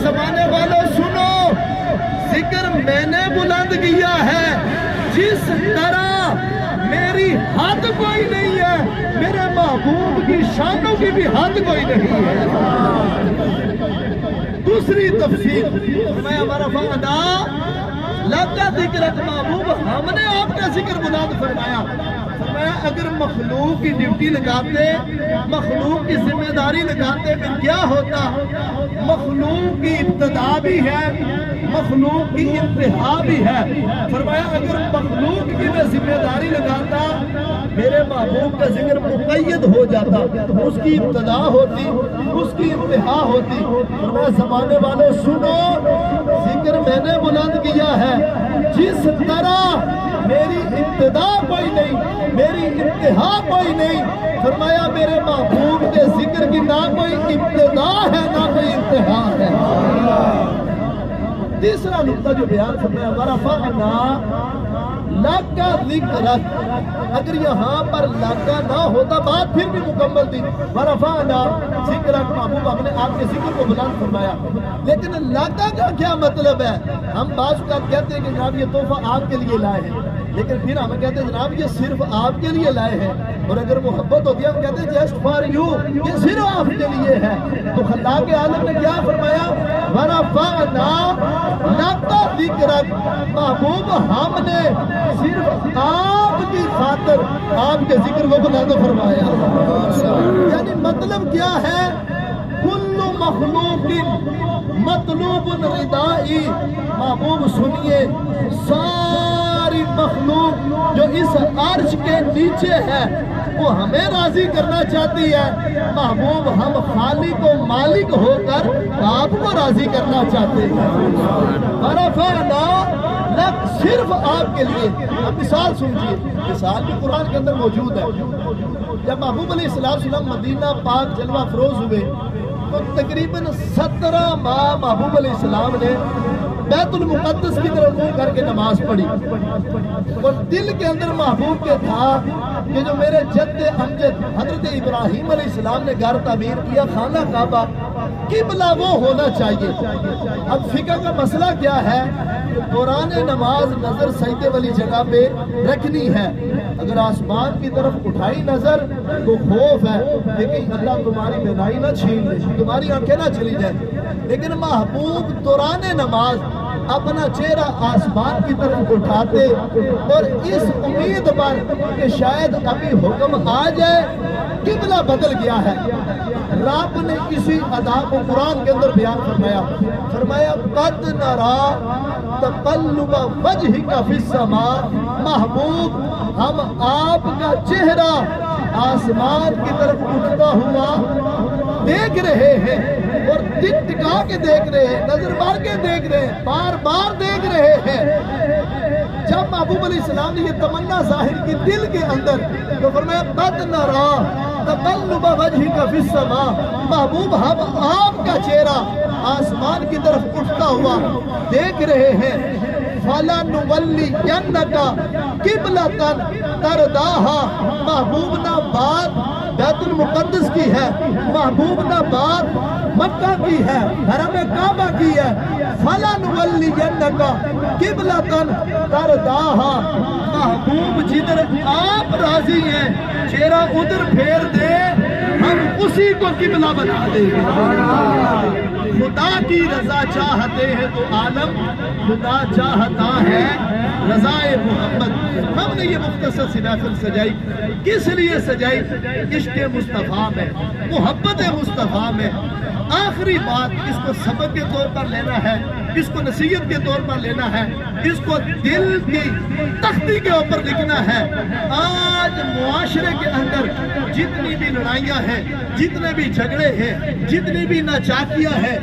زمانے والوں سنو، ذکر میں نے بلند کیا ہے، جس طرح میری حد کوئی نہیں ہے، میرے محبوب کی شانوں کی بھی حد کوئی نہیں ہے۔ دوسری تفسیر میں ہمارا فادا لگا ذکرت محبوب، ہم نے آپ کا ذکر بلند فرمایا۔ فرمایا اگر مخلوق کی ڈیوٹی لگاتے، مخلوق کی ذمہ داری لگاتے پھر کیا ہوتا؟ مخلوق کی ابتدا بھی ہے، مخلوق کی انتہا بھی ہے۔ فرمایا اگر مخلوق کی میں ذمہ داری لگاتا، میرے محبوب کا ذکر مقید ہو جاتا، اس کی ابتدا ہوتی، اس کی انتہا ہوتی۔ فرمایا زمانے والوں سنو، ذکر میں نے بلند کیا ہے، جس طرح میری ابتدا کوئی نہیں، میری انتہا کوئی نہیں۔ فرمایا میرے محبوب کے ذکر کی نہ کوئی ابتدا ہے نہ کوئی انتہا ہے۔ تیسرا نقطہ جو بیان فرمایا ورفعنا لک ذکرک، اگر یہاں پر لگا نہ ہوتا بات پھر بھی مکمل تھی۔ ورفعنا ذکرک، محبوب ہم نے آپ کے ذکر کو بلند فرمایا، لیکن لگا کا کیا مطلب ہے؟ ہم بعض اوقات کہتے ہیں کہ جناب یہ تحفہ آپ کے لیے لائے ہیں، لیکن پھر ہمیں کہتے ہیں جناب یہ صرف آپ کے لیے لائے ہیں، اور اگر محبت ہوتی ہے ہم کہتے ہیں جسٹ فار یو، یہ صرف آپ کے لیے ہے۔ تو خلاق عالم نے کیا فرمایا؟ ورفعنا لک ذکرک، محبوب ہم نے صرف آپ کی خاطر آپ کے ذکر کو بلند فرمایا۔ یعنی مطلب کیا ہے؟ کل مخلوق مطلوب ردائی، محبوب سنیے، ساری مخلوق جو اس عرش کے نیچے ہے وہ ہمیں راضی کرنا چاہتی ہے۔ محبوب ہم خالق و مالک ہو کر آپ کو راضی کرنا چاہتے ہیں۔ ورفعنا لک، صرف آپ کے لیے۔ اب مثال سنجیے، مثال بھی قرآن کے اندر موجود ہے۔ جب محبوب علیہ السلام مدینہ پاک جلوہ افروز ہوئے تو تقریباً 17 ماہ محبوب علیہ السلام نے بیت المقدس کی طرف منہ کر کے نماز پڑھی، اور دل کے اندر محبوب کے تھا کہ جو میرے جد امجد حضرت ابراہیم علیہ السلام نے گھر تعمیر کیا، خانہ کعبہ، قبلہ وہ ہونا چاہیے۔ اب فقہ کا مسئلہ کیا ہے؟ دوران نماز نظر سجدے والی جگہ پہ رکھنی ہے۔ اگر آسمان کی طرف اٹھائی نظر تو خوف ہے کہ کہیں اللہ تمہاری بینائی نہ چھین لے، تمہاری آنکھیں نہ چلی جائیں۔ لیکن محبوب دوران نماز اپنا چہرہ آسمان کی طرف اٹھاتے، اور اس امید پر کہ شاید ابھی حکم آ جائے، قبلہ بدل گیا ہے۔ رب نے اسی ادا کو قرآن کے اندر بیان فرمایا، فرمایا قد نرا تقلب وجہک فی السماء، محبوب ہم آپ کا چہرہ آسمان کی طرف اٹھتا ہوا دیکھ رہے ہیں، اور دل ٹکا کے دیکھ رہے ہیں، نظر مار کے دیکھ رہے ہیں، بار بار دیکھ رہے ہیں۔ جب محبوب علیہ السلام نے یہ تمنا ظاہر کی دل کے اندر تو فرمایا قد نرا تقلب وجہک فی السماء، محبوب ہم آپ کا چہرہ آسمان کی طرف اٹھتا ہوا دیکھ رہے ہیں۔ فَلَنُوَلِّيَنَّكَ قِبْلَةً تَرْضَاهَا، محبوب نہ بات بیت المقدس کی ہے، محبوب نہ بات مکہ کی ہے، حرم کعبہ کی ہے۔ فَلَنُوَلِّيَنَّكَ قِبْلَةً تَرْضَاهَا، محبوب جدھر آپ راضی ہیں چہرہ ادھر پھیر دے، ہم اسی کو قبلہ بنا دیں گے۔ خدا کی رضا چاہتے ہیں تو عالم خدا چاہتا ہے رضا محمد۔ ہم نے یہ مختصر سی محفل سجائی، کس لیے سجائی؟ عشق مصطفیٰ میں، محبت مصطفیٰ میں۔ آخری بات، اس کو سبق کے طور پر لینا ہے، اس کو نصیحت کے طور پر لینا ہے، اس کو دل کی تختی کے اوپر لکھنا ہے۔ آج معاشرے کے اندر جتنی بھی لڑائیاں ہیں، جتنے بھی جھگڑے ہیں، جتنی بھی ناچاکیاں ہیں،